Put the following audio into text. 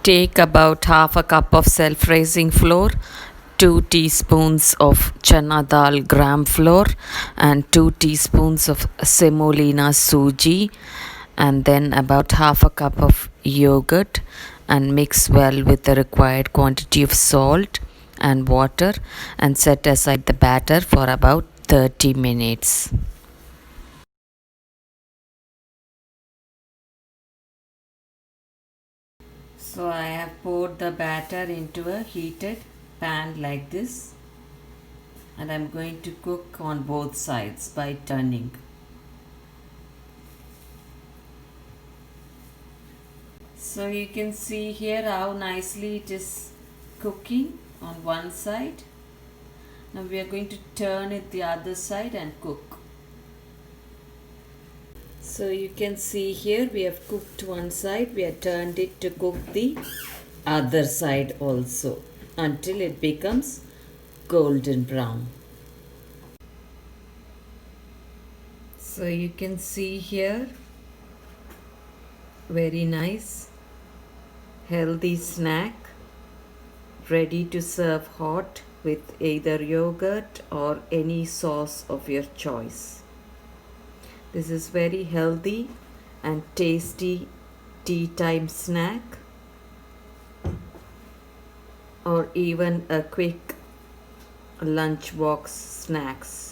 Take about half a cup of self-raising flour, 2 teaspoons of chana dal gram flour, and 2 teaspoons of semolina suji, and then about half a cup of yogurt, and mix well with the required quantity of salt and water, and set aside the batter for about 30 minutes. So I have poured the batter into a heated pan like this, and I'm going to cook on both sides by turning. So you can see here how nicely it is cooking on one side. Now we are going to turn it the other side and cook. So you can see here we have cooked one side, we have turned it to cook the other side also until it becomes golden brown. So you can see here, very nice healthy snack ready to serve hot with either yogurt or any sauce of your choice. This is very healthy and tasty tea time snack, or even a quick lunchbox snacks.